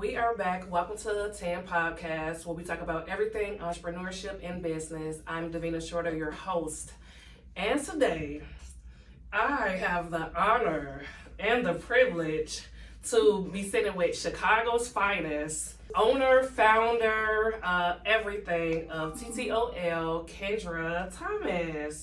We are back. Welcome to the TAM podcast, where we talk about everything entrepreneurship and business. I'm Davina Shorter, your host. And today, I have the honor and the privilege to be sitting with Chicago's finest owner, founder, everything of TTOL, Kendra Thomas.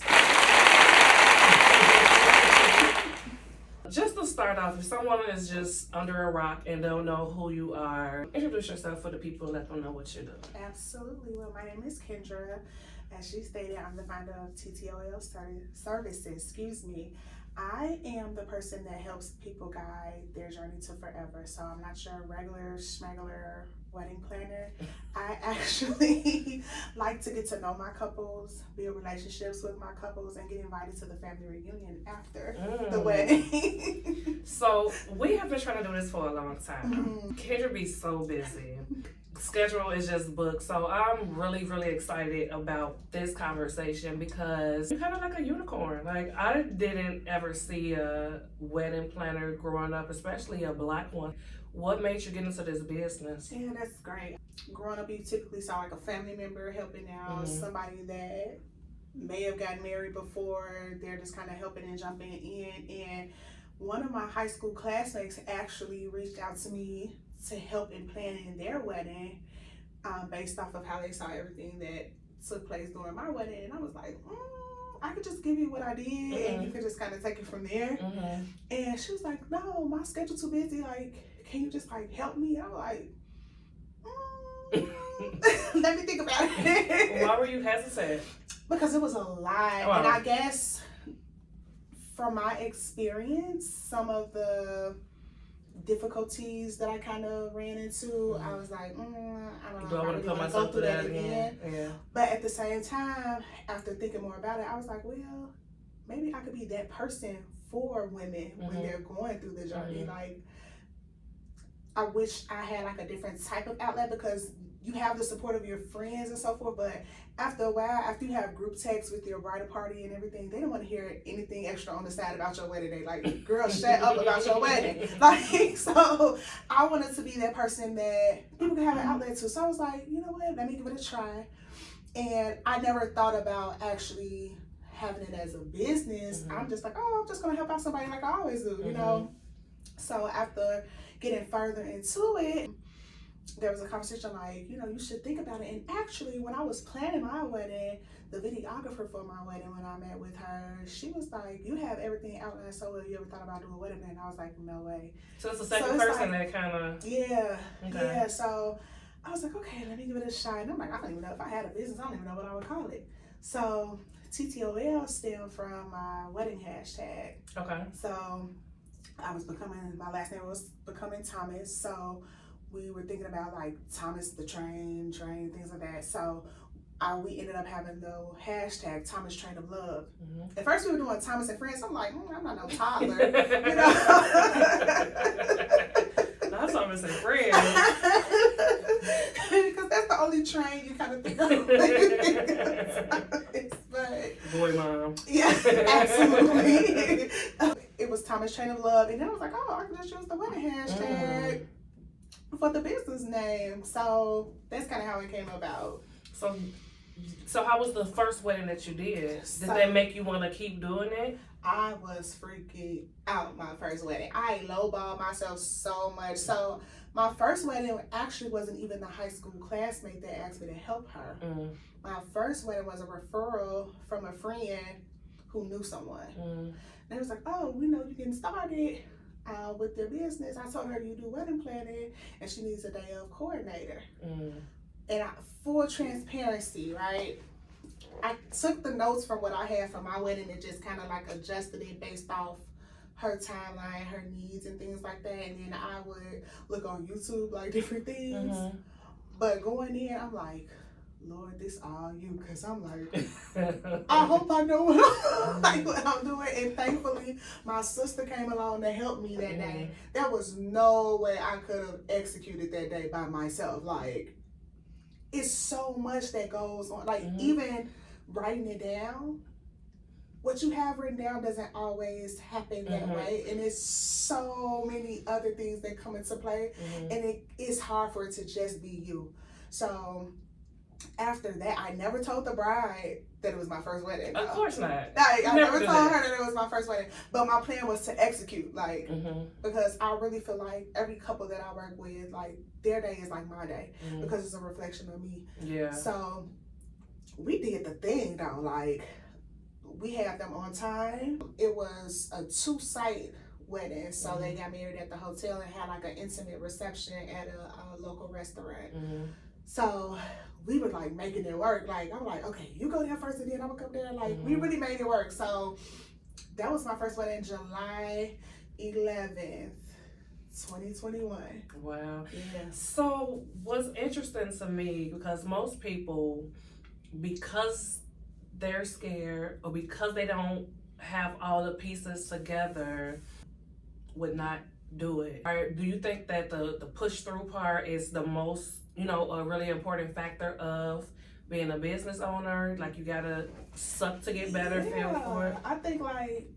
Just to start off, if someone is just under a rock and don't know who you are, introduce yourself for the people, let them know what you do. Absolutely. Well, my name is Kendra. As she stated, I'm the founder of TTOL Services. I am the person that helps people guide their journey to forever. So I'm not your regular schmegler wedding planner. I actually like to get to know my couples, build relationships with my couples, and get invited to the family reunion after the wedding. So we have been trying to do this for a long time. Kendra be so busy. Schedule is just booked. So I'm really, really excited about this conversation because you're kind of like a unicorn. Like, I didn't ever see a wedding planner growing up, especially a Black one. What made you get into this business? Yeah, that's great. Growing up, you typically saw like a family member helping out, somebody that may have gotten married before. They're just kind of helping and jumping in. And one of my high school classmates actually reached out to me to help in planning their wedding, based off of how they saw everything that took place during my wedding. And I was like, I could just give you what I did and you could just kind of take it from there. And she was like, no, my schedule's too busy. Like, can you just like help me? I'm like, let me think about it. Why were you hesitant? Because it was a lot. And I guess from my experience, some of the difficulties that I kind of ran into, I was like, I don't know if I really want to go through that again. Yeah. But at the same time, after thinking more about it, I was like, well, maybe I could be that person for women when they're going through the journey. Like, I wish I had like a different type of outlet, because you have the support of your friends and so forth, but after a while, after you have group texts with your bridal party and everything, they don't want to hear anything extra on the side about your wedding day. Like, girl, shut up about your wedding. Like, so I wanted to be that person that people can have an outlet to. So I was like, you know what, let me give it a try. And I never thought about actually having it as a business. I'm just like, I'm just going to help out somebody like I always do, you know? So after getting further into it, there was a conversation like, you should think about it. And actually, when I was planning my wedding, the videographer for my wedding, when I met with her, she was like, you have everything outlined so well. You ever thought about doing a wedding? And I was like, no way. So it's the second person that kind of... Yeah. So I was like, okay, let me give it a shot. And I'm like, I don't even know if I had a business. I don't even know what I would call it. So TTOL stemmed from my wedding hashtag. Okay. So my last name was becoming Thomas. So we were thinking about like Thomas the train, things like that. So we ended up having the hashtag Thomas Train of Love. At first we were doing Thomas and Friends. I'm like, I'm not no toddler, Not Thomas and Friends. Because that's the only train you kind of think of. But boy mom. Yeah, absolutely. It was Thomas Train of Love. And then I was like, I can just use the wedding hashtag for the business name. So that's kind of how it came about. So how was the first wedding that you did? Did that make you want to keep doing it? I was freaking out my first wedding. I lowballed myself so much. So my first wedding actually wasn't even the high school classmate that asked me to help her. My first wedding was a referral from a friend who knew someone. And they was like, we know you're getting started with their business. I told her you do wedding planning and she needs a day of coordinator. And full transparency, right? I took the notes from what I had for my wedding and just kind of like adjusted it based off her timeline, her needs and things like that. And then I would look on YouTube, like different things. But going in, I'm like, Lord, this all you, because I'm like, I hope I know what I'm doing. And thankfully, my sister came along to help me that day. There was no way I could have executed that day by myself. Like, it's so much that goes on. Like, even writing it down, what you have written down doesn't always happen that way, and it's so many other things that come into play, and it's hard for it to just be you. So after that, I never told the bride that it was my first wedding. Of course not. I never told her that it was my first wedding, but my plan was to execute, like, because I really feel like every couple that I work with, like, their day is like my day, because it's a reflection of me. Yeah. So we did the thing though, like, we had them on time. It was a 2-site wedding, so they got married at the hotel and had like an intimate reception at a local restaurant. So we were like making it work. Like, I'm like, okay, you go there first and then I'm gonna come there. Like, we really made it work. So that was my first wedding, July 11th, 2021. Wow. Yeah. So what's interesting to me, because most people, because they're scared or because they don't have all the pieces together, would not do it. Or do you think that the push through part is the most, a really important factor of being a business owner? Like, you gotta suck to get better, feel for it? I think, like,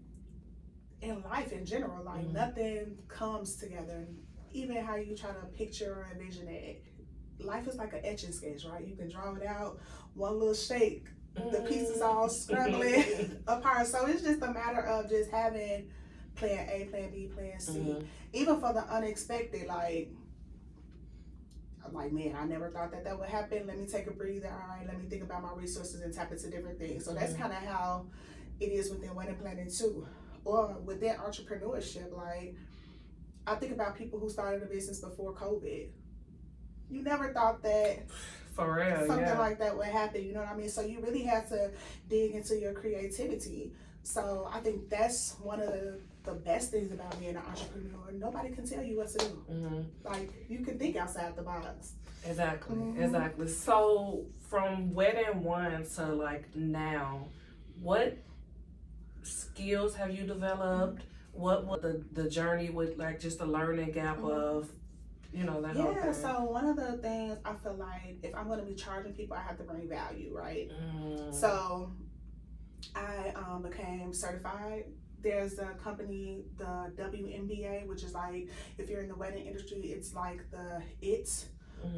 in life in general, like, nothing comes together. Even how you try to picture or envision it. Life is like an etching sketch, right? You can draw it out, one little shake, the pieces all scrambling apart. So it's just a matter of just having plan A, plan B, plan C. Even for the unexpected, like, I'm like, man, I never thought that would happen. Let me take a breather. All right, let me think about my resources and tap into different things. So that's kind of how it is within wedding planning too. Or within entrepreneurship, like, I think about people who started a business before COVID. You never thought that for real, something like that would happen, you know what I mean? So you really have to dig into your creativity. So I think that's one of the best things about being an entrepreneur. Nobody can tell you what to do. Like, you can think outside the box. Exactly, exactly. So from wedding one to like now, what skills have you developed? What was the journey with, like, just the learning gap of, that whole thing? So one of the things I feel like, if I'm going to be charging people, I have to bring value, right? So I became certified. There's a company, the WMBA, which is like, if you're in the wedding industry, it's like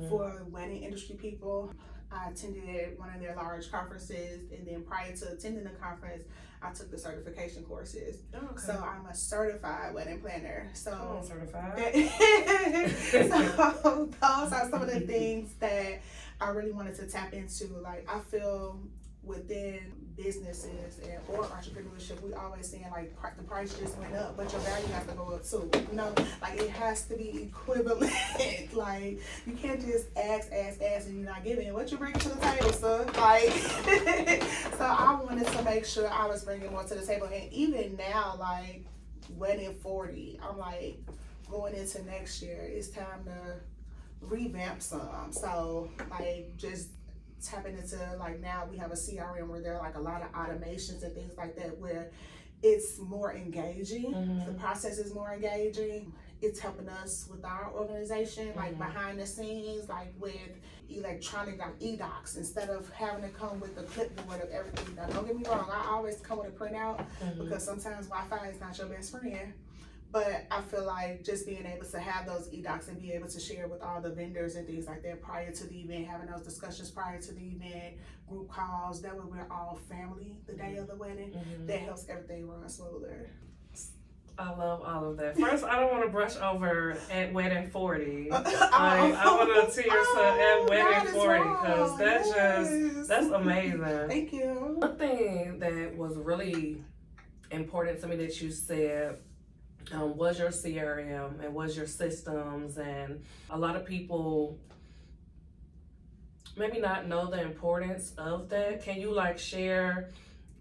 for wedding industry people. I attended one of their large conferences, and then prior to attending the conference, I took the certification courses. So I'm a certified wedding planner. So certified. So those are some of the things that I really wanted to tap into. Like, I feel within businesses or entrepreneurship, we always saying, like, the price just went up, but your value has to go up too. Like, it has to be equivalent. Like, you can't just ask, and you're not giving. What you bring to the table, son? Like, so I wanted to make sure I was bringing more to the table. And even now, like, wedding 40, I'm like, going into next year, it's time to revamp some. So, like, just tapping into, like, now we have a CRM where there are like a lot of automations and things like that where it's more engaging. The process is more engaging. It's helping us with our organization, like behind the scenes, like with electronic, like e-docs, instead of having to come with the clipboard of everything. Now, don't get me wrong, I always come with a printout because sometimes Wi-Fi is not your best friend. But I feel like just being able to have those e-docs and be able to share with all the vendors and things like that prior to the event, having those discussions prior to the event, group calls, that way we're all family the day of the wedding, that helps everything run smoother. I love all of that. First, I don't want to brush over at wedding 40. I want to tear at wedding 40 because that's amazing. Thank you. One thing that was really important to me that you said was your CRM and was your systems, and a lot of people maybe not know the importance of that. Can you, like, share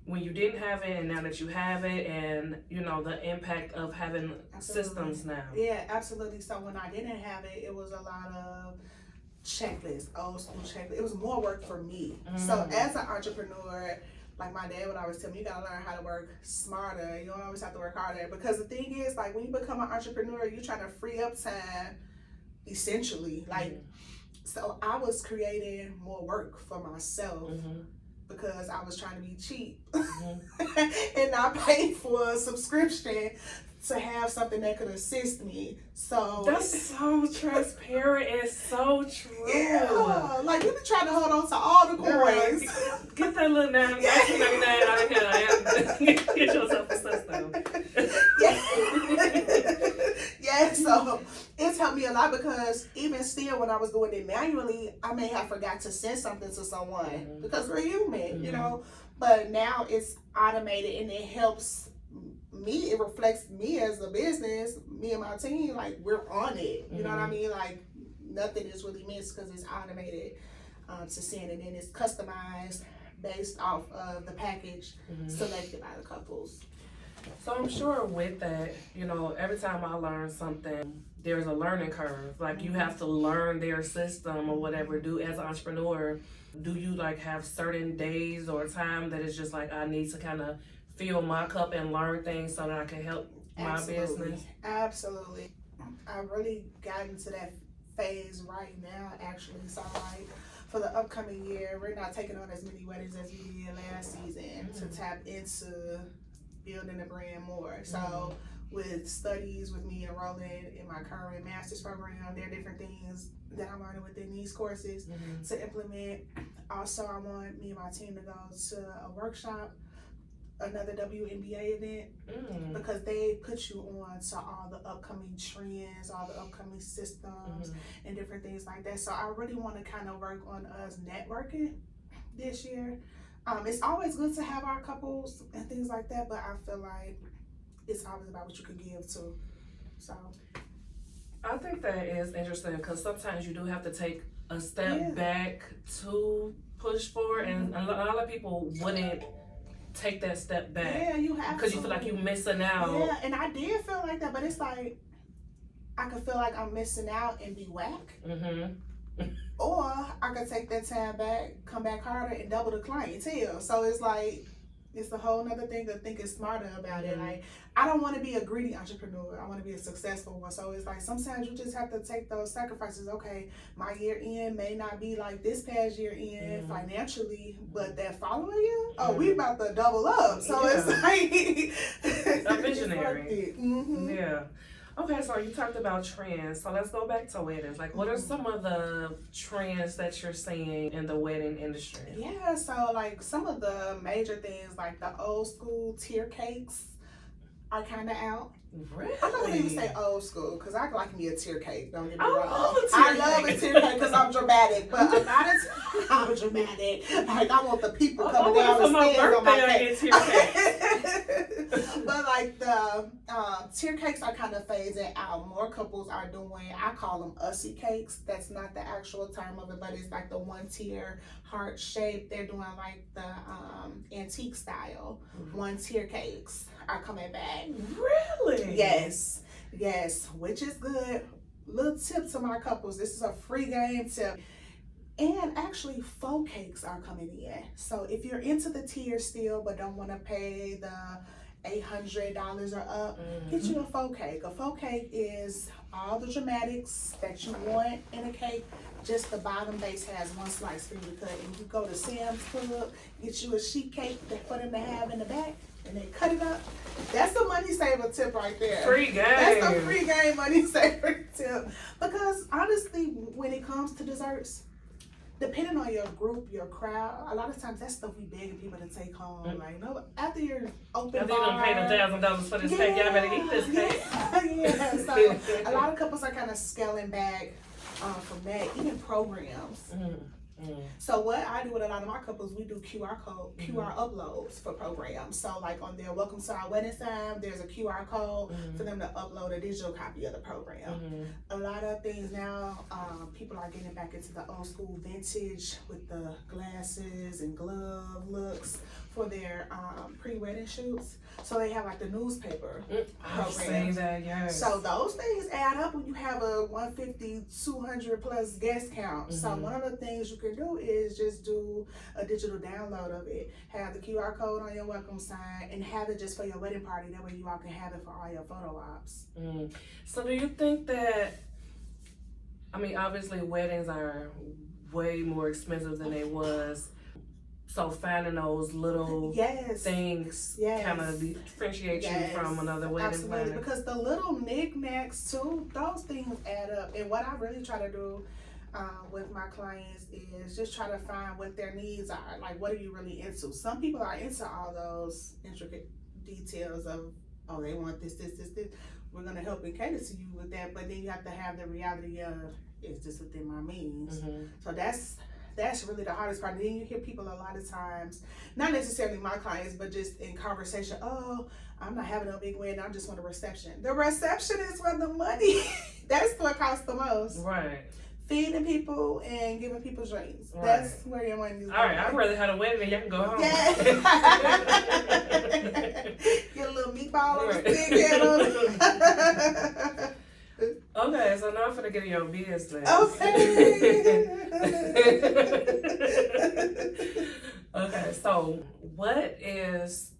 when you didn't have it and now that you have it, and the impact of having systems now? Yeah, absolutely. So when I didn't have it, it was a lot of checklists, old school checklists. It was more work for me. So as an entrepreneur, like my dad would always tell me, you gotta learn how to work smarter. You don't always have to work harder. Because the thing is, like, when you become an entrepreneur, you're trying to free up time, essentially. Like, so I was creating more work for myself because I was trying to be cheap and I paid for a subscription to have something that could assist me. So that's so transparent and so true. Yeah, like you be trying to hold on to all the coins. Get that little $19.99 out of here and get yourself a system. Yeah, so it's helped me a lot because even still when I was doing it manually, I may have forgot to send something to someone because we're human, you know. But now it's automated and it helps me, it reflects me as a business, me and my team, like we're on it. You know what I mean? Like nothing is really missed because it's automated to send, and then it's customized based off of the package selected by the couples. So I'm sure with that, you know, every time I learn something, there's a learning curve. Like you have to learn their system or whatever. As an entrepreneur, do you like have certain days or time that it's just like I need to kind of fill my cup and learn things so that I can help my business? Absolutely. I've really gotten to that phase right now, actually. So like for the upcoming year, we're not taking on as many weddings as we did last season to tap into building the brand more. So with studies, with me enrolling in my current master's program, there are different things that I'm learning within these courses to implement. Also, I want me and my team to go to a workshop, another WNBA event, because they put you on to all the upcoming trends, all the upcoming systems and different things like that. So I really want to kind of work on us networking this year. It's always good to have our couples and things like that, but I feel like it's always about what you can give too. So I think that is interesting because sometimes you do have to take a step back to push forward, and a lot of people wouldn't take that step back. Yeah, you have to. Because you feel like you're missing out. Yeah, and I did feel like that, but it's like I could feel like I'm missing out and be whack. Or I could take that time back, come back harder, and double the clientele. So it's like, it's a whole nother thing of thinking smarter about it. Like, I don't want to be a greedy entrepreneur. I want to be a successful one. So it's like, sometimes you just have to take those sacrifices. Okay, my year end may not be like this past year end financially, but that following year, we about to double up. So it's like, a visionary. Yeah. Okay, so you talked about trends. So let's go back to weddings. Like, what are some of the trends that you're seeing in the wedding industry? Yeah, so like some of the major things, like the old school tier cakes are kind of out. Really? I don't even say old school because I like me a tier cake. Don't get me wrong. I love a tier cake because I'm dramatic, but a lot of times I'm dramatic. Like I want the people coming down the stairs on my cake. But like the tier cakes are kind of phasing out. More couples are doing, I call them ussy cakes. That's not the actual term of it, but it's like the one tier heart shape. They're doing like the antique style one tier cakes are coming back. Really? Yes, which is good. Little tip to my couples. This is a free game tip. And actually, faux cakes are coming in. So if you're into the tier still, but don't want to pay the $800 or up, get you a faux cake. A faux cake is all the dramatics that you want in a cake. Just the bottom base has one slice for you to cut. And you go to Sam's Club, get you a sheet cake for them to have in the back, and they cut it up. That's the money saver tip right there. Free game. That's the free game money saver tip. Because honestly, when it comes to desserts, depending on your group, your crowd, a lot of times that's stuff we begging people to take home. Like, no, after your open bar, you paid $1,000 for this cake, y'all better eat this cake. Yeah. So a lot of couples are kind of scaling back from that, even programs. So what I do with a lot of my couples, we do QR uploads for programs. So like on their welcome to our wedding time, there's a QR code for them to upload a digital copy of the program. A lot of things now, people are getting back into the old school vintage with the glasses and glove looks for their pre-wedding shoots. So they have like the newspaper programs. Yes. So those things add up when you have a 150, 200 plus guest count. So one of the things you can do is just do a digital download of it. Have the QR code on your welcome sign and have it just for your wedding party. That way you all can have it for all your photo ops. So do you think that, I mean, obviously weddings are way more expensive than they was So finding those little things kind of differentiate you from another wedding planner. Because the little knickknacks too, those things add up. And what I really try to do with my clients is just try to find what their needs are. Like, what are you really into? Some people are into all those intricate details of, oh, they want this. We're going to help and cater to you with that. But then you have to have the reality of, it's just within my means. So that's really the hardest part. And then you hear people a lot of times, not necessarily my clients, but just in conversation, oh, I'm not having a big wedding, I just want a reception. The reception is where the money, that's what costs the most. Right. Feeding people and giving people drinks. Right. That's where your money is going. All right, I'd rather have a wedding than y'all can go home. Yeah. Get a little meatball on the stick on it. Okay, so now I'm finna get in your business. Okay. Okay, so what is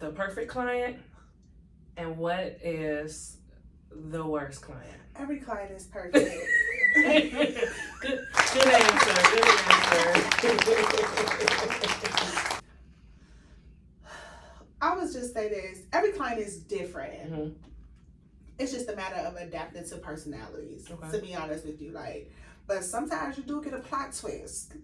the perfect client and what is the worst client? Every client is perfect. Good answer. I would just say this. Every client is different. It's just a matter of adapting to personalities, to be honest with you. But sometimes you do get a plot twist,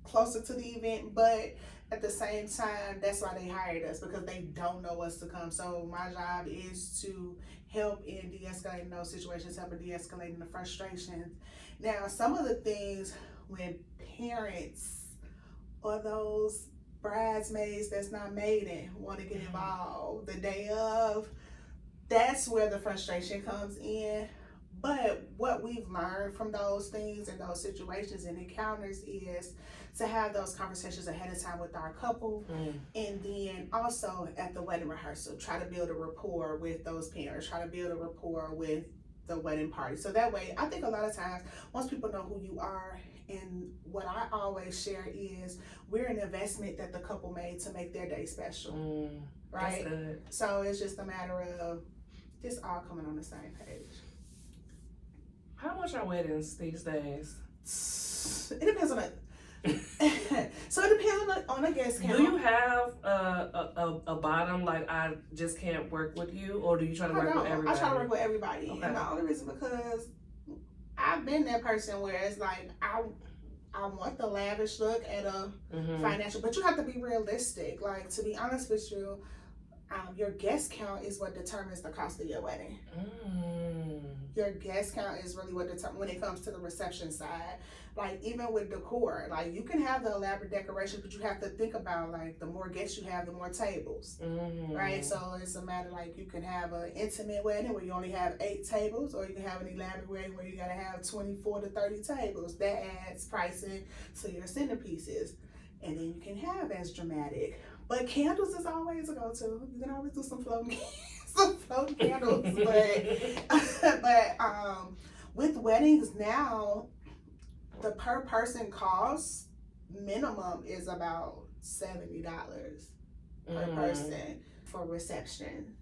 closer to the event, but at the same time, that's why they hired us, because they don't know what's to come. So my job is to help in de-escalating those situations, helping de-escalating the frustrations. Now, some of the things when parents or those bridesmaids that's not maiden want to get involved the day of, that's where the frustration comes in. But what we've learned from those things and those situations and encounters is to have those conversations ahead of time with our couple, and then also at the wedding rehearsal, try to build a rapport with those parents, try to build a rapport with the wedding party. So that way, I think a lot of times, once people know who you are, and what I always share is, we're an investment that the couple made to make their day special, right? That's good. So it's just a matter of just all coming on the same page. How much are weddings these days? It depends on so it depends on a guest count. Do you have a bottom, like I just can't work with you, or do you try to work with everybody? I try to work with everybody. Okay. And the only reason because I've been that person where it's like I want the lavish look at a financial, but you have to be realistic. Like, to be honest with you, your guest count is what determines the cost of your wedding. Your guest count is really what determines when it comes to the reception side. Like, even with decor, like, you can have the elaborate decoration, but you have to think about, like, the more guests you have, the more tables, right? So it's a matter, like, you can have an intimate wedding where you only have 8 tables, or you can have an elaborate wedding where you gotta have 24 to 30 tables. That adds pricing to your centerpieces. And then you can have as dramatic. But candles is always a go-to. You can always do some floating candles. But with weddings now, the per person cost minimum is about $70 per person for reception.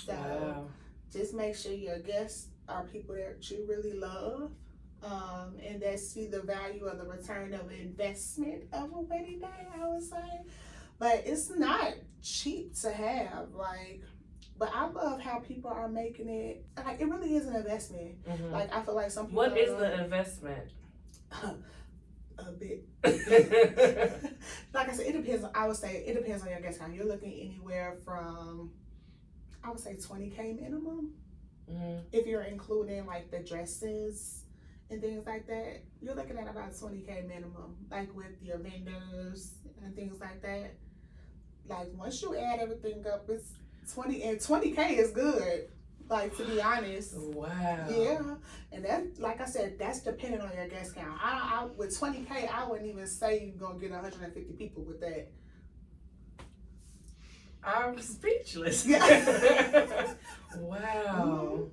So just make sure your guests are people that you really love, and that see the value of the return of investment of a wedding day, I would say. But it's not cheap to have, but I love how people are making it, like, it really is an investment. Like, I feel like some people... What is the investment? A bit. Like I said, it depends. I would say it depends on your guest count. You're looking anywhere from, I would say, $20K minimum. If you're including, like, the dresses and things like that, you're looking at about $20K minimum, like with your vendors and things like that. Like, once you add everything up, it's 20, and $20K is good, like, to be honest. Wow. Yeah. And that, like I said, that's dependent on your guest count. I with $20K, I wouldn't even say you're gonna get 150 people with that. I'm speechless. Yeah. Wow.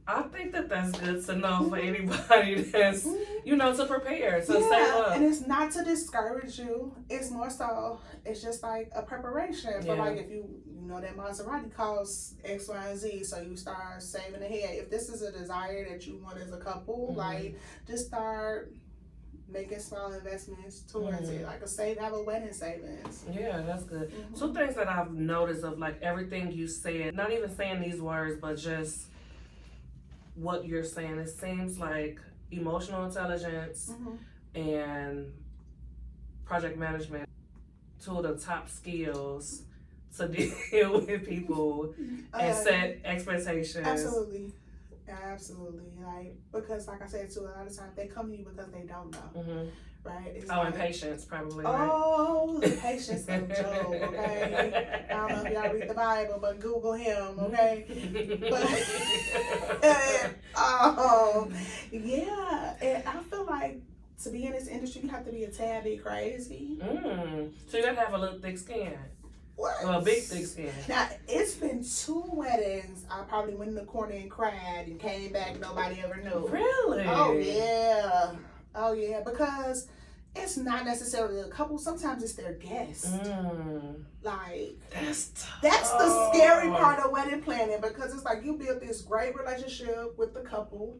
I think that's good to know for anybody that's, to prepare, to save up. And it's not to discourage you. It's more so, it's just like a preparation for, like, if you know that Maserati costs X, Y, and Z, so you start saving ahead. If this is a desire that you want as a couple, like, just start making small investments towards it, like have a wedding savings. Yeah, that's good. Two things that I've noticed of like everything you said, not even saying these words, but just what you're saying, it seems like emotional intelligence and project management, two of the top skills to deal with people and set expectations. Absolutely. Like, because like I said too, a lot of times they come to you because they don't know. Right? It's and patience probably. Oh, right? Patience of Job, okay? I don't know if y'all read the Bible, but Google him, okay? But yeah, and I feel like to be in this industry, you have to be a tad bit crazy. So you gotta have a little thick skin. What? Well, a big thick skin. Now, it's been 2 weddings. I probably went in the corner and cried and came back. Nobody ever knew. Really? Oh, yeah. Because it's not necessarily a couple. Sometimes it's their guests. Like, that's the scary part of wedding planning, because it's like you build this great relationship with the couple.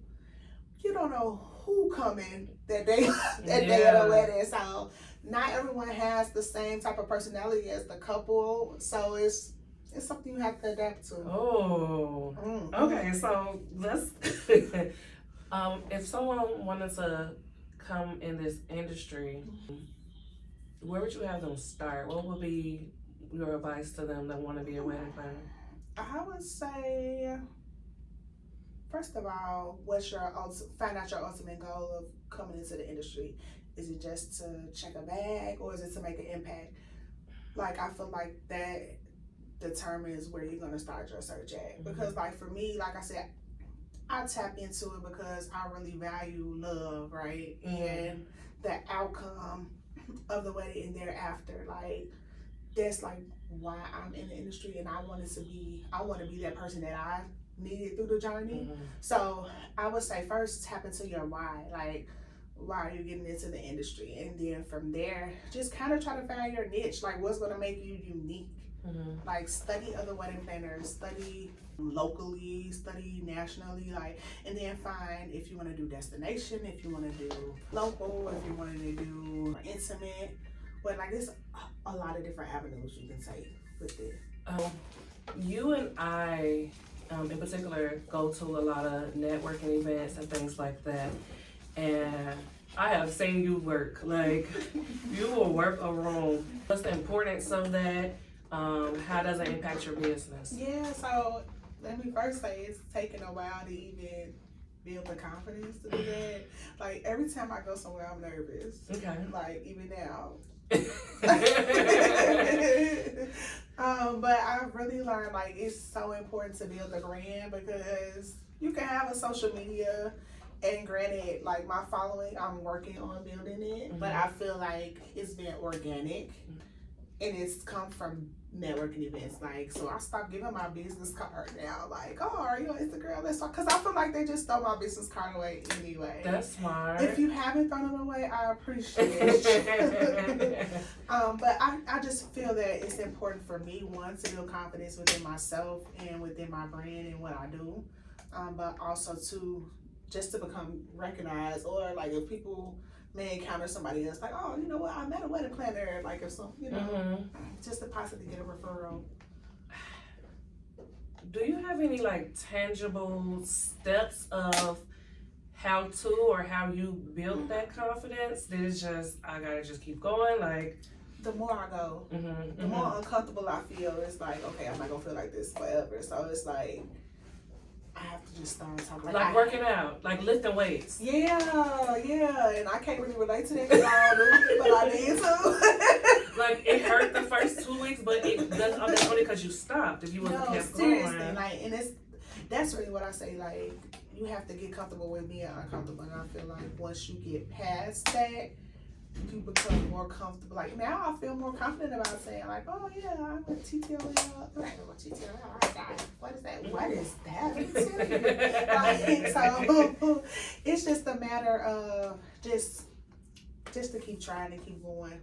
You don't know who coming that day of the wedding. So not everyone has the same type of personality as the couple. So it's something you have to adapt to. Okay, so let's if someone wanted to come in this industry, where would you have them start? What would be your advice to them that want to be a wedding planner? I would say, first of all, find out your ultimate goal of coming into the industry. Is it just to check a bag, or is it to make an impact? Like, I feel like that determines where you're gonna start your search at. Because like for me, like I said, I tap into it because I really value love, right? And the outcome of the wedding and thereafter. Like, that's like why I'm in the industry, and I want to be that person that I needed through the journey. So I would say first tap into your why. Like, why are you getting into the industry? And then from there, just kind of try to find your niche. Like, what's going to make you unique? Like, study other wedding planners, study locally, study nationally, like, and then find if you want to do destination, if you want to do local, if you want to do intimate. But like, there's a lot of different avenues you can take with it. You and I, in particular, go to a lot of networking events and things like that. And I have seen you work. Like, you will work a room. What's the importance of that? How does it impact your business? Yeah, so let me first say it's taken a while to even build the confidence to do that. Like, every time I go somewhere, I'm nervous. Okay. Like, even now. But I've really learned, like, it's so important to build a brand, because you can have a social media, and granted, like, my following, I'm working on building it, but I feel like it's been organic, and it's come from networking events. Like, so I stopped giving my business card now. Like, oh, are you on Instagram? Let's talk. Because I feel like they just throw my business card away anyway. That's smart. If you haven't thrown it away, I appreciate it. But I just feel that it's important for me, one, to build confidence within myself and within my brand and what I do. But also, two, just to become recognized, or like if people may encounter somebody else, like, oh, you know what, I met a wedding planner, like, if some, you know, just to possibly get a referral. Do you have any like tangible steps of how to, or how you built that confidence? Did it just, I gotta just keep going? Like, the more I go, the more uncomfortable I feel. It's like, okay, I'm not gonna feel like this forever. So it's like, I have to just start talking. Like working out, like lifting weights. Yeah, and I can't really relate to that because I don't do it, but I need to. Like, it hurt the first 2 weeks, but that's only because you stopped. If you would have kept seriously, going. like, and that's really what I say. Like, you have to get comfortable with being uncomfortable, and I feel like once you get past that, you become more comfortable. Like, now I feel more confident about saying, like, oh yeah, I'm a TTOL. What is that? What is that? Like, so it's just a matter of just to keep trying and keep going.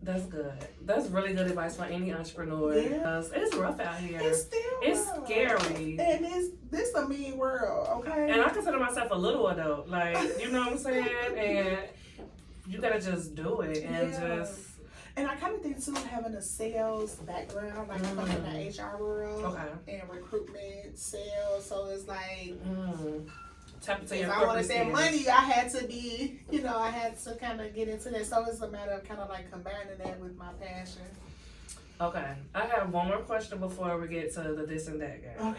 That's good. That's really good advice for any entrepreneur. Yeah. It's rough out here. It's still rough. Scary. And this a mean world, okay? And I consider myself a little adult. Like, you know what I'm saying? And you gotta just do it and just... And I kind of think too, having a sales background, like I'm in the HR world and recruitment, sales, so it's like... If I wanted that money, I had to be, I had to kind of get into that. So it's a matter of kind of like combining that with my passion. Okay. I have one more question before we get to the this and that game.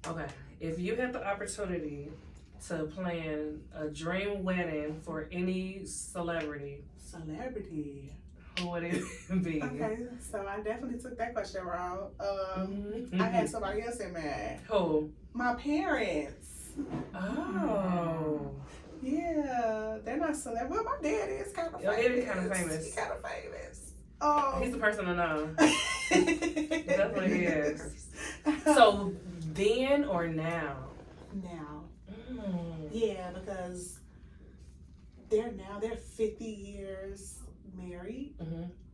Okay. If you had the opportunity to plan a dream wedding for any celebrity, who would it be? Okay, so I definitely took that question wrong. I had somebody else in mind. Who? My parents. Oh. Yeah, they're not celebrity. Well, my dad is kind of famous. Your dad is kind of famous. He's kind of famous. He's the person to know. Definitely is. So, then or now? Now. Yeah, because they're 50 years married.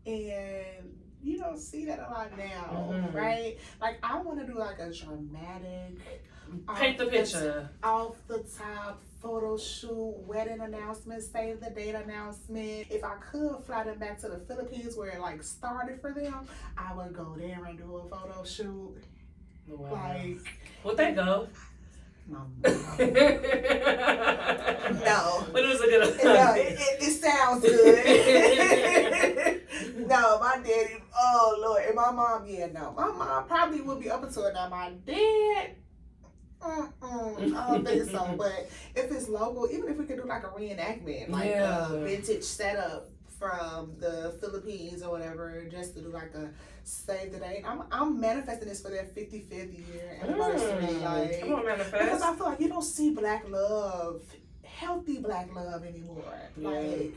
And you don't see that a lot now, right? Like, I want to do like a dramatic... Paint the picture. Off the top photo shoot, wedding announcement, save the date announcement. If I could fly them back to the Philippines where it like started for them, I would go there and do a photo shoot. Wow. Like, would they go? No. But it was a good it sounds good. No, my daddy, oh Lord. And my mom, no. My mom probably would be up until it. Now my dad, I don't think so. But if it's local, even if we could do like a reenactment, like a vintage setup from the Philippines or whatever, just to do like a save the date. I'm manifesting this for their 55th year anniversary. Like, come on, manifest. Because I feel like you don't see black love, healthy black love anymore. Like,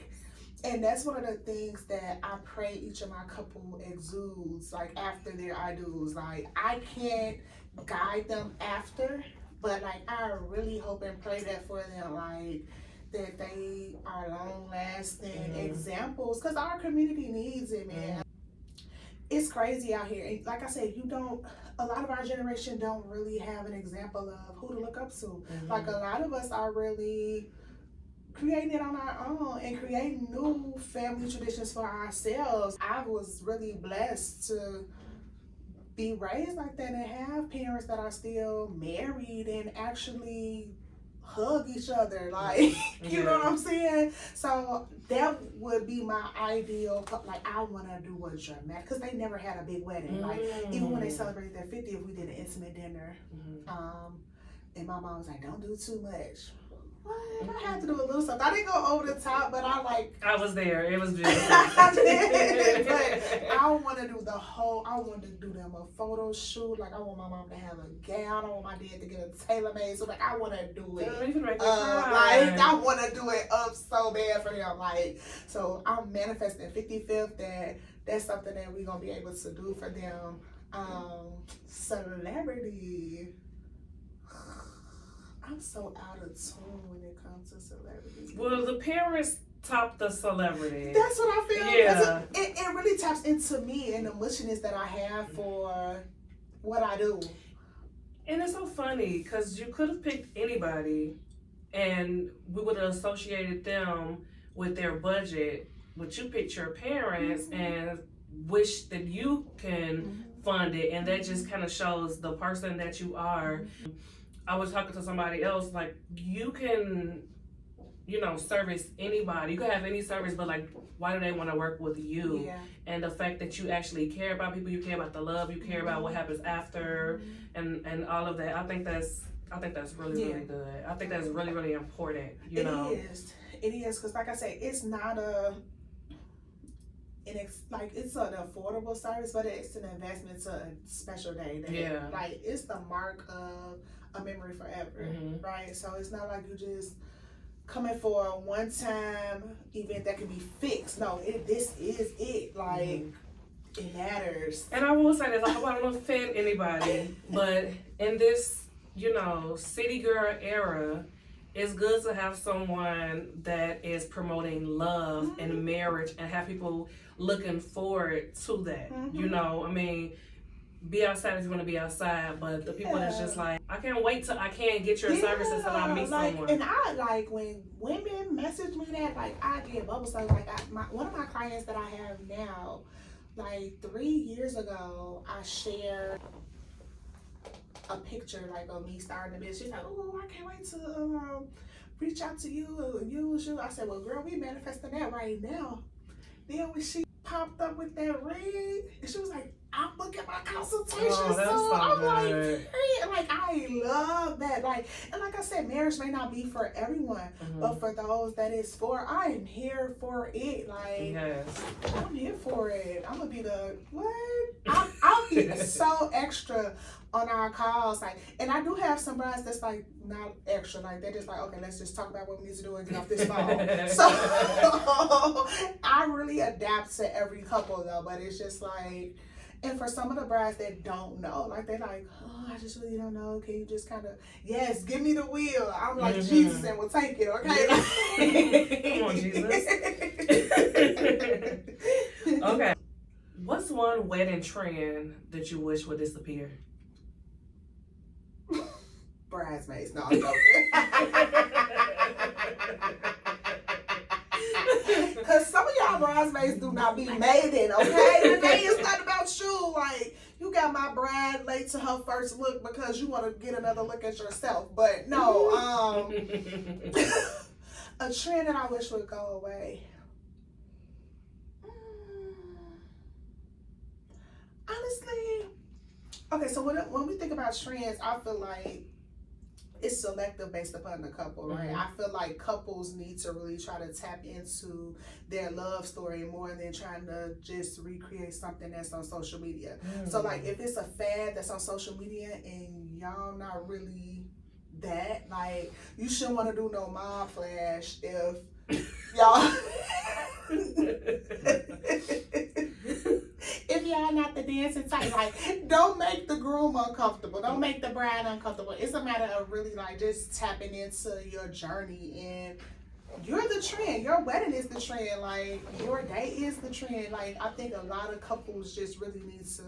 and that's one of the things that I pray each of my couple exudes, like after their I do's. Like, I can't guide them after, but like I really hope and pray that for them, like that they are long lasting examples, because our community needs it, man. It's crazy out here. And like I said, a lot of our generation don't really have an example of who to look up to. Like, a lot of us are really creating it on our own and creating new family traditions for ourselves. I was really blessed to be raised like that and have parents that are still married and actually hug each other, like, you know what I'm saying? So that would be my ideal. Like, I want to do a dramatic, because they never had a big wedding. Like, even when they celebrated their 50th, we did an intimate dinner. And my mom was like, don't do too much. What? I had to do a little something. I didn't go over the top, but I was there. It was beautiful. I did. But I want to do I want to do them a photo shoot. Like, I want my mom to have a gown. I want my dad to get a tailor-made. So, like, I want to do it. Like, I want to do it up so bad for him. Like, so I'm manifesting 55th that's something that we're going to be able to do for them. Celebrity. I'm so out of tune when it comes to celebrities. Well, the parents top the celebrity. That's what I feel. Yeah. It really taps into me and the mushiness that I have for what I do. And it's so funny, because you could have picked anybody and we would have associated them with their budget, but you picked your parents and wish that you can fund it, and that just kind of shows the person that you are. I was talking to somebody else, like, you can, service anybody. You can have any service, but like, why do they want to work with you? Yeah. And the fact that you actually care about people, you care about the love, you care about what happens after, and all of that. I think that's really, really good. I think that's really, really important, It is, because like I said, it's not it's an affordable service, but it's an investment to a special day. Like, it's the mark of a memory forever, right? So it's not like you just coming for a one-time event that can be fixed. No, this is it. Like, it matters. And I will say this, I don't want to offend anybody, but in this, city girl era, it's good to have someone that is promoting love and marriage and have people looking forward to that. You know, I mean, be outside if you want to be outside, but the people that's just like, I can't wait till I can't get your services till I meet someone. And I like when women message me that, like, I get bubble. So like one of my clients that I have now, like 3 years ago, I shared a picture like of me starting a business. She's like, oh, I can't wait to reach out to you and use you. I said, well, girl, we manifesting that right now. Then when she popped up with that ring, and she was like, I'm booking my consultation. So I'm like, I love that. Like, and like I said, marriage may not be for everyone, but for those that it's for, I am here for it. Like, yes. I'm here for it. I'm gonna be the what? I'll be so extra on our calls, like, and I do have some brides that's like not extra, like they're just like, okay, let's just talk about what we need to do and get off this phone. So I really adapt to every couple though, but it's just like, and for some of the brides that don't know, like they're like, oh, I just really don't know. Can you just kind of, yes, give me the wheel. I'm like Jesus and we'll take it, okay? Come on, Jesus. Okay. What's one wedding trend that you wish would disappear? Bridesmaids. No, I'm joking. Because some of y'all bridesmaids do not be maiden, okay? Today is not about you. Like, you got my bride late to her first look because you want to get another look at yourself. But no, a trend that I wish would go away. Honestly, okay, so when we think about trends, I feel like it's selective based upon the couple, right? I feel like couples need to really try to tap into their love story more than trying to just recreate something that's on social media. So like if it's a fad that's on social media and y'all not really that, like you shouldn't want to do no mom flash if y'all if y'all not the dancing type, like don't make the groom uncomfortable, don't make the bride uncomfortable. It's a matter of really like just tapping into your journey, and you're the trend. Your wedding is the trend, like your day is the trend. Like I think a lot of couples just really need to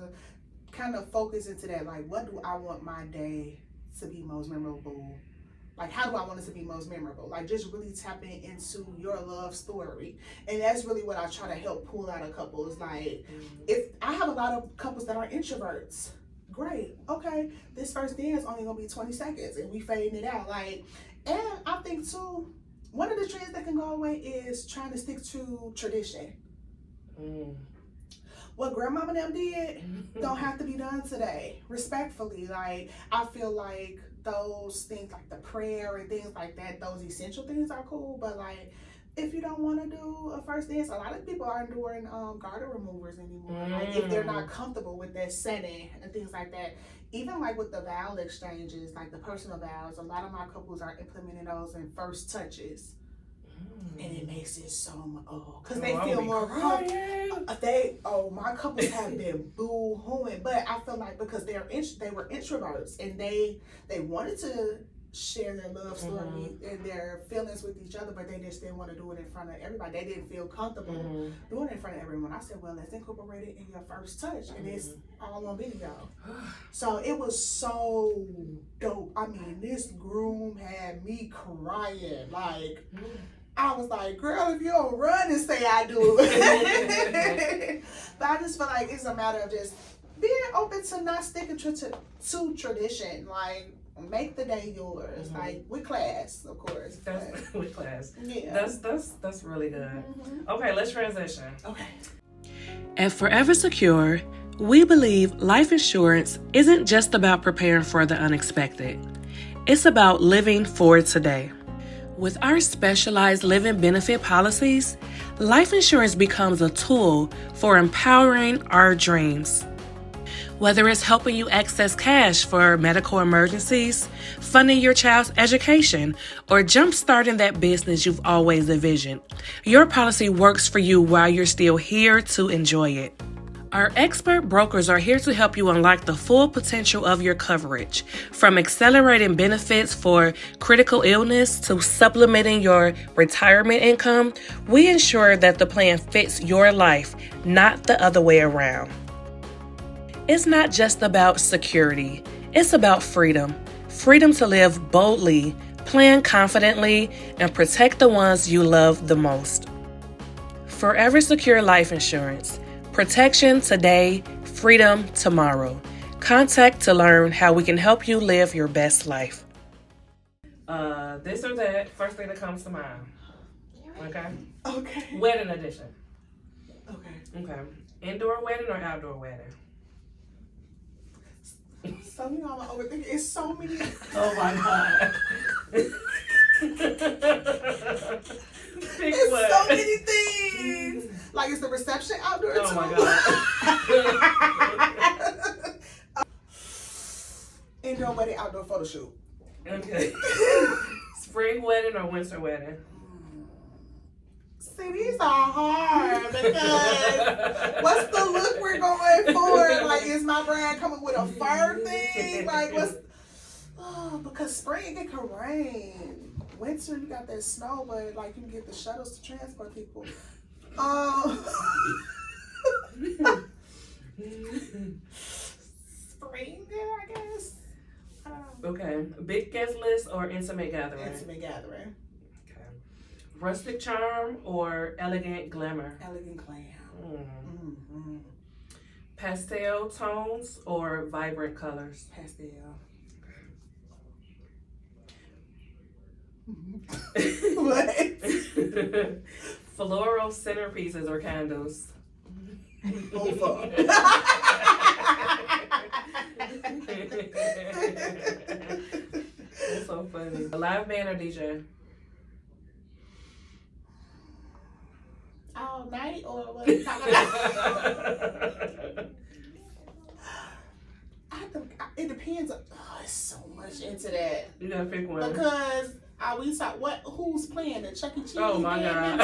kind of focus into that, like what do I want my day to be most memorable? Like, how do I want it to be most memorable? Like, just really tapping into your love story. And that's really what I try to help pull out of couples. Like, if I have a lot of couples that are introverts, great. Okay, this first dance only gonna be 20 seconds and we fading it out. Like, and I think too, one of the trends that can go away is trying to stick to tradition. What grandmama and them did don't have to be done today. Respectfully, like, I feel like those things like the prayer and things like that, those essential things are cool, but like if you don't want to do a first dance, a lot of people aren't doing garter removers anymore. Like if they're not comfortable with that setting and things like that. Even like with the vow exchanges, like the personal vows, a lot of my couples are implementing those in first touches. And it makes it so much, because they feel more comfortable. My couples have been boo-hooing, but I feel like because they were introverts and they wanted to share their love story and their feelings with each other, but they just didn't want to do it in front of everybody. They didn't feel comfortable doing it in front of everyone. I said, well, let's incorporate it in your first touch, and it's all on video. So it was so dope. I mean, this groom had me crying, like. I was like, girl, if you don't run and say I do. But I just feel like it's a matter of just being open to not sticking to tradition. Like, make the day yours. Like, with class, of course. With class. Yeah. That's really good. Okay, let's transition. Okay. At Forever Secure, we believe life insurance isn't just about preparing for the unexpected. It's about living for today. With our specialized living benefit policies, life insurance becomes a tool for empowering our dreams. Whether it's helping you access cash for medical emergencies, funding your child's education, or jump-starting that business you've always envisioned, your policy works for you while you're still here to enjoy it. Our expert brokers are here to help you unlock the full potential of your coverage. From accelerating benefits for critical illness to supplementing your retirement income, we ensure that the plan fits your life, not the other way around. It's not just about security, it's about freedom. Freedom to live boldly, plan confidently, and protect the ones you love the most. Forever Secure Life Insurance. Protection today, freedom tomorrow. Contact to learn how we can help you live your best life. This or that, first thing that comes to mind. Okay? Okay. Wedding edition. Okay. Indoor wedding or outdoor wedding? So I'm overthinking. It's so many. Oh my God. It's so many things. Like, is the reception outdoor too? Oh my God. Indoor wedding, outdoor photo shoot. Okay. Spring wedding or winter wedding? See, these are hard because what's the look we're going for? Like, is my bride coming with a fur thing? Like, because spring it can rain. Winter you got that snow, but like you can get the shuttles to transport people. Spring there, I guess. Okay. Big guest list or intimate gathering? Intimate gathering. Okay. Rustic charm or elegant glamour? Elegant glam. Mm-hmm. Pastel tones or vibrant colors? Pastel. What? Floral centerpieces or candles? Both of them. That's so funny. A live band or DJ? All night or what are you talking about? It depends. It's so much into that. You gotta pick one. Because we talk who's playing the Chuck E. Cheese? Oh my God.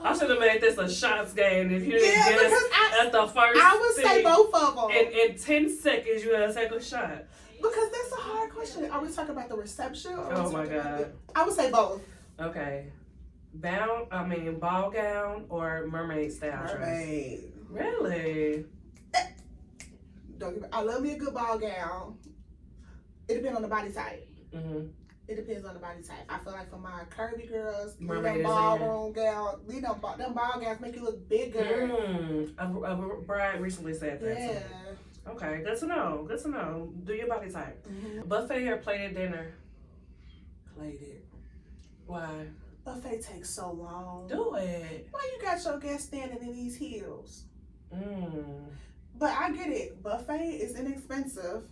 I should have made this a shots game if you didn't guess at the first. I would say both of them. In 10 seconds, you gotta take a shot. Because that's a hard question. Are we talking about the reception? Or Oh my God. I would say both. Okay. Ball gown or mermaid style dress? Mermaid. Really? I love me a good ball gown. It depends on the body type. Mm-hmm. It depends on the body type. I feel like for my curvy girls, Mermaid ballroom gown, them ball gowns make you look bigger. A bride recently said that. Yeah. Okay, good to know. Good to know. Do your body type. Mm-hmm. Buffet or plated dinner? Plated. Why? Buffet takes so long. Do it. Why you got your guests standing in these heels? But I get it. Buffet is inexpensive.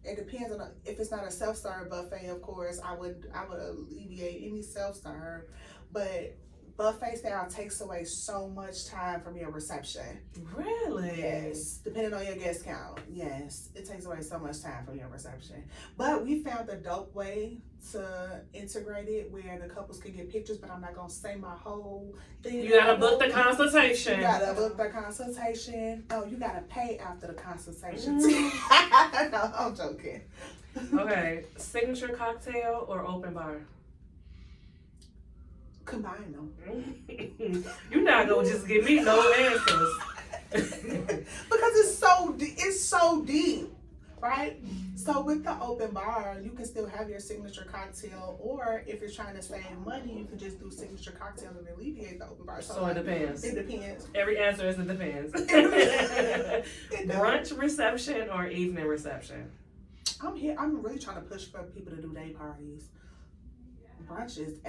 It depends on if it's not a self-serve buffet. Of course, I would alleviate any self-serve, but buffet style takes away so much time from your reception. Really? Yes, depending on your guest count. Yes, it takes away so much time from your reception. But we found the dope way to integrate it where the couples can get pictures, but I'm not gonna say my whole thing. You gotta book the consultation. You gotta book the consultation. Oh, you gotta pay after the consultation. No, I'm joking. Okay, signature cocktail or open bar? Combine them. You're not gonna just give me no answers. Because it's so deep, right? So with the open bar, you can still have your signature cocktail, or if you're trying to save money, you can just do signature cocktail and alleviate the open bar. So it depends. It depends. Every answer is it depends. Brunch reception or evening reception? I'm really trying to push for people to do day parties. Brunch is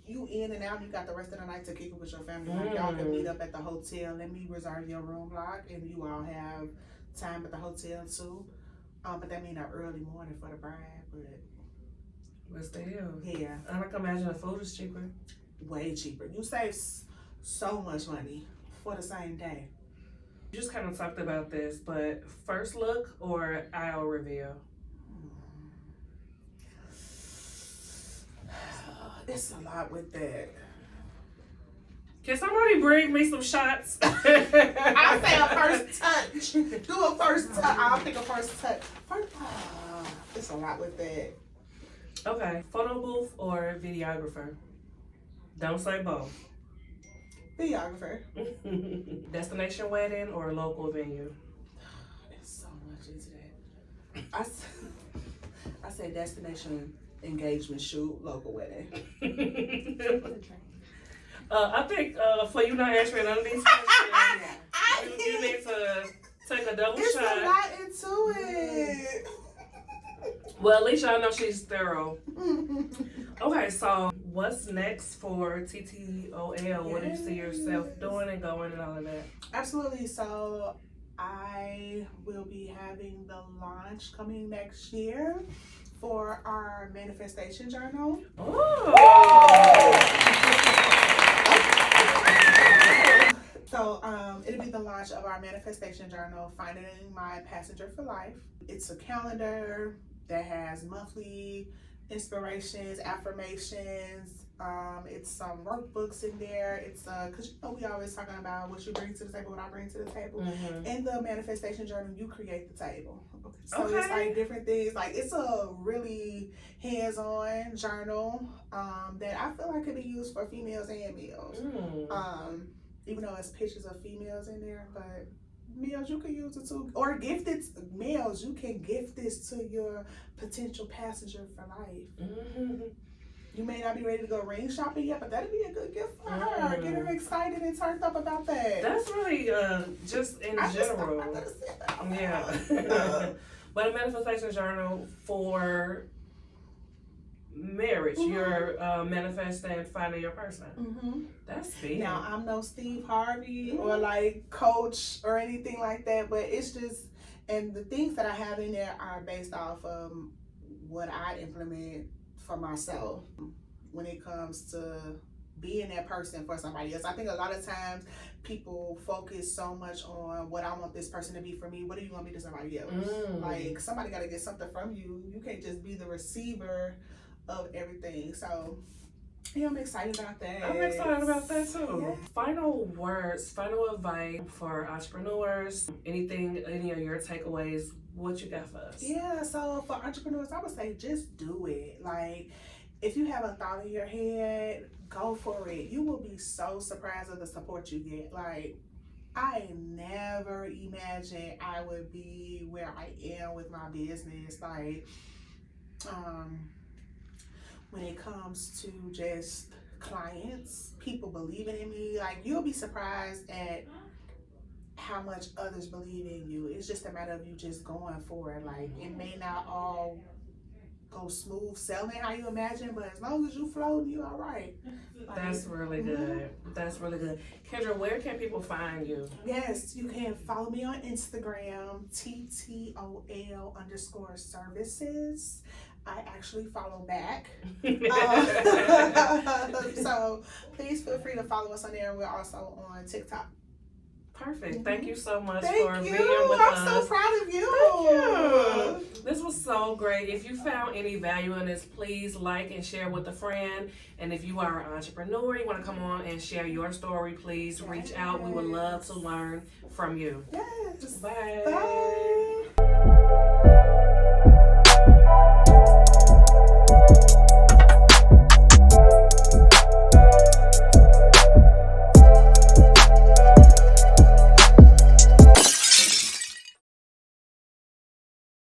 you in and out, you got the rest of the night to kick it with your family. Like, y'all can meet up at the hotel. Let me reserve your room block, and you all have time at the hotel too. But that means an early morning for the bride. But still, yeah, I can imagine the food is cheaper. Way cheaper. You save so much money for the same day. You just kind of talked about this, but first look or aisle reveal? It's a lot with that. Can somebody bring me some shots? I'll say a first touch. Do a first touch. I'll pick a first touch. It's a lot with that. Okay, photo booth or videographer? Don't say both. Videographer. Destination wedding or local venue? There's so much into that. I said destination engagement shoot, local wedding. I think for you not answering none of these questions, you need to take a double It's shot. a lot into it. Well, at least y'all know she's thorough. Okay, so what's next for TTOL? What do you see yourself doing and going and all of that? Absolutely. So I will be having the launch coming next year for our manifestation journal. So it'll be the launch of our manifestation journal, Finding My Passenger for Life. It's a calendar that has monthly inspirations, affirmations. It's some workbooks in there. It's because you know we always talking about what you bring to the table, what I bring to the table. Mm-hmm. In the manifestation journal, you create the table. So Okay. it's like different things. Like it's a really hands-on journal that I feel like could be used for females and males. Even though it's pictures of females in there, but males you can use it too, or gift it. Males you can gift this to your potential passenger for life. You may not be ready to go ring shopping yet, but that'd be a good gift for her. Get her excited and turned up about that. That's really just in general. Yeah. But a manifestation journal for marriage, you're manifesting finding your person. That's big. Now I'm no Steve Harvey or like coach or anything like that, but it's just, and the things that I have in there are based off of what I implement for myself when it comes to being that person for somebody else. I think a lot of times people focus so much on what I want this person to be for me. What do you want me to somebody else? Like somebody got to get something from you. You can't just be the receiver of everything. So yeah, I'm excited about that. I'm excited about that too. Yeah. Final words, final advice for entrepreneurs. Anything, any of your takeaways? What you got for us? Yeah, so for entrepreneurs, I would say just do it. Like, if you have a thought in your head, go for it. You will be so surprised at the support you get. Like, I never imagined I would be where I am with my business. Like, when it comes to just clients, people believing in me, like, you'll be surprised at how much others believe in you. It's just a matter of you just going for it. Like, it may not all go smooth selling how you imagine, but as long as you float, you all right. Like, That's really good. That's really good. Kendra, where can people find you? Yes, you can follow me on Instagram, TTOL_services. I actually follow back. So please feel free to follow us on there. We're also on TikTok. Perfect. Thank you so much Thank for you. being with I'm us. so proud of you. Thank you. This was so great. If you found any value in this, please like and share with a friend. And if you are an entrepreneur, you want to come on and share your story, please reach out. We would love to learn from you. Yes. Bye. Bye.